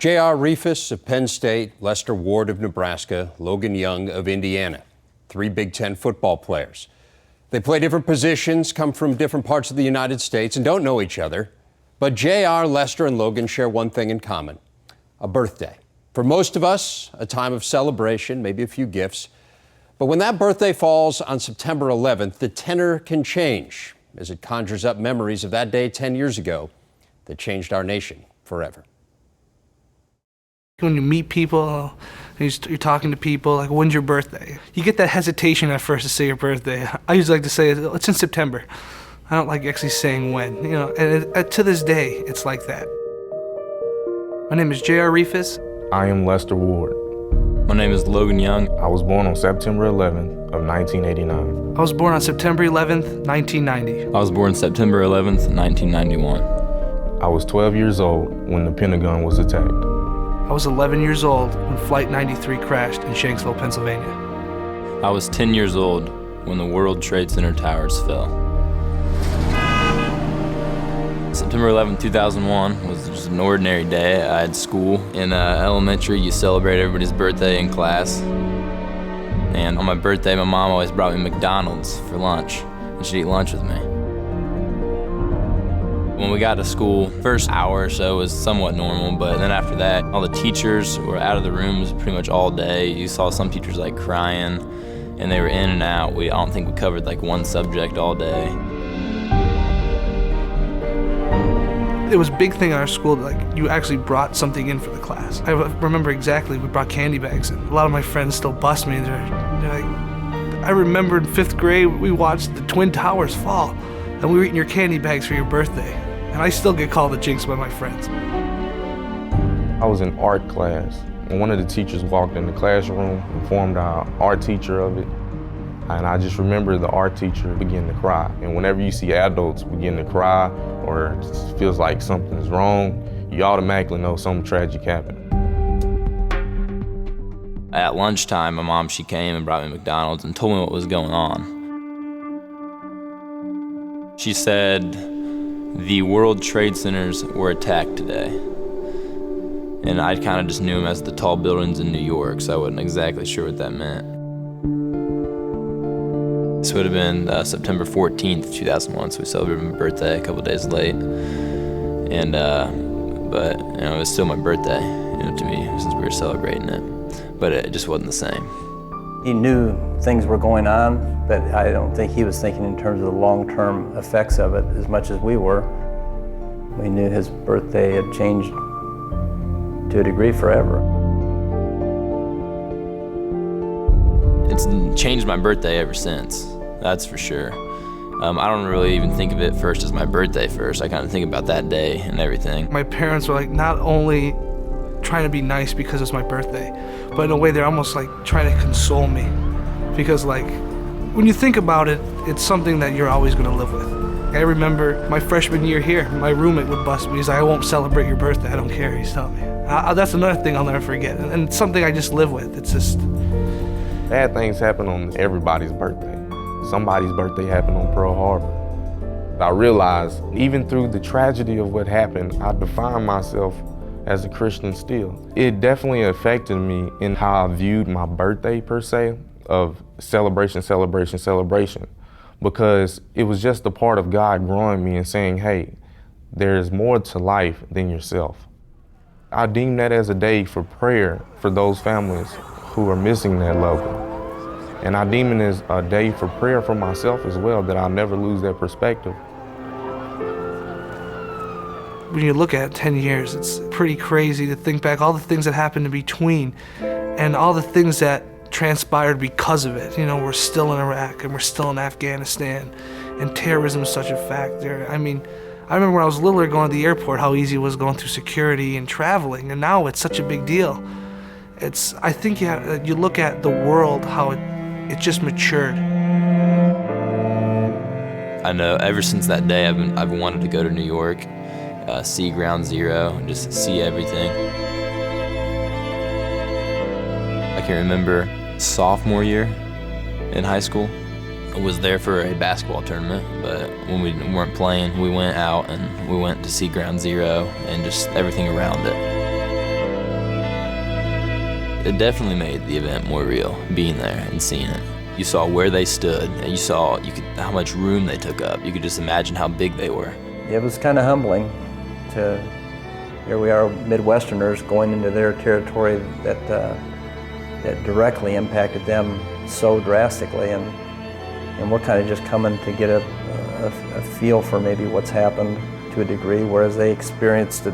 J.R. Refice of Penn State, Lester Ward of Nebraska, Logan Young of Indiana. 3 Big Ten football players. They play different positions, come from different parts of the United States, and don't know each other. But J.R., Lester, and Logan share one thing in common: a birthday. For most of us, a time of celebration, maybe a few gifts. But when that birthday falls on September 11th, the tenor can change as it conjures up memories of that day 10 years ago that changed our nation forever. When you meet people, and you're talking to people, like, when's your birthday? You get that hesitation at first to say your birthday. I usually like to say it's in September. I don't like actually saying when, and to this day, it's like that. My name is J.R. Refice. I am Lester Ward. My name is Logan Young. I was born on September 11th of 1989. I was born on September 11th, 1990. I was born September 11th, 1991. I was 12 years old when the Pentagon was attacked. I was 11 years old when Flight 93 crashed in Shanksville, Pennsylvania. I was 10 years old when the World Trade Center towers fell. September 11, 2001 was just an ordinary day. I had school. In elementary, you celebrate everybody's birthday in class. And on my birthday, my mom always brought me McDonald's for lunch, and she'd eat lunch with me. When we got to school, first hour or so was somewhat normal, but then after that, all the teachers were out of the rooms pretty much all day. You saw some teachers like crying, and they were in and out. I don't think we covered like one subject all day. It was a big thing in our school that, like, you actually brought something in for the class. I remember exactly, we brought candy bags in. A lot of my friends still bust me. They're like, I remember in 5th grade, we watched the Twin Towers fall, and we were eating your candy bags for your birthday. And I still get called a jinx by my friends. I was in art class, and one of the teachers walked in the classroom, informed our art teacher of it. And I just remember the art teacher began to cry. And whenever you see adults begin to cry or it feels like something's wrong, you automatically know something tragic happened. At lunchtime, my mom, she came and brought me McDonald's and told me what was going on. She said, the World Trade Centers were attacked today. And I kind of just knew them as the tall buildings in New York, so I wasn't exactly sure what that meant. This would have been September 14th, 2001, so we celebrated my birthday a couple days late. And, but, it was still my birthday, to me, since we were celebrating it. But it just wasn't the same. He knew things were going on, but I don't think he was thinking in terms of the long-term effects of it as much as we were. We knew his birthday had changed to a degree forever. It's changed my birthday ever since, that's for sure. I don't really even think of it first as my birthday first. I kind of think about that day and everything. My parents were like not only trying to be nice because it's my birthday, but in a way they're almost like trying to console me. Because like, when you think about it, it's something that you're always gonna live with. I remember my freshman year here, my roommate would bust me. He's like, I won't celebrate your birthday, I don't care, he's telling me. That's another thing I'll never forget, and it's something I just live with. It's just... Bad things happen on everybody's birthday. Somebody's birthday happened on Pearl Harbor. I realized, even through the tragedy of what happened, I defined myself as a Christian still. It definitely affected me in how I viewed my birthday, per se, of celebration, celebration, celebration. Because it was just a part of God growing me and saying, hey, there's more to life than yourself. I deem that as a day for prayer for those families who are missing their loved one. And I deem it as a day for prayer for myself as well, that I'll never lose that perspective. When you look at 10 years, it's pretty crazy to think back all the things that happened in between and all the things that transpired because of it. We're still in Iraq and we're still in Afghanistan, and terrorism is such a factor. I mean, I remember when I was littler going to the airport, how easy it was going through security and traveling, and now it's such a big deal. I think you look at the world, how it just matured. I know ever since that day I've wanted to go to New York, see Ground Zero, and just see everything. I can remember sophomore year in high school. I was there for a basketball tournament, but when we weren't playing, we went out and we went to see Ground Zero and just everything around it. It definitely made the event more real, being there and seeing it. You saw where they stood, and you saw how much room they took up. You could just imagine how big they were. It was kind of humbling to, here we are Midwesterners going into their territory that directly impacted them so drastically, and we're kind of just coming to get a feel for maybe what's happened to a degree, whereas they experienced it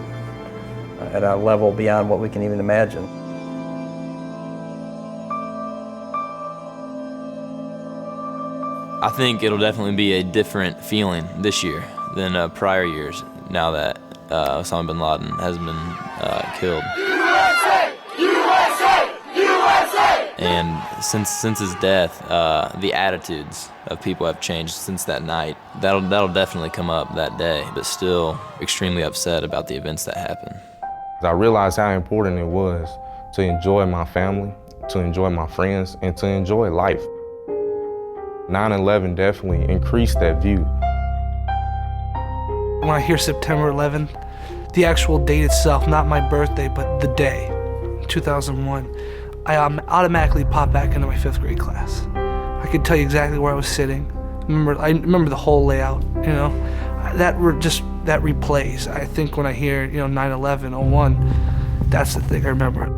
at a level beyond what we can even imagine. I think it'll definitely be a different feeling this year than prior years, now that Osama bin Laden has been killed. USA! USA! USA! And since his death, the attitudes of people have changed since that night. That'll definitely come up that day, but still extremely upset about the events that happened. I realized how important it was to enjoy my family, to enjoy my friends, and to enjoy life. 9/11 definitely increased that view. When I hear September 11th, the actual date itself, not my birthday, but the day, 2001, I automatically pop back into my 5th grade class. I could tell you exactly where I was sitting. I remember the whole layout, you know. That replays. I think when I hear, 9/11, 01, that's the thing I remember.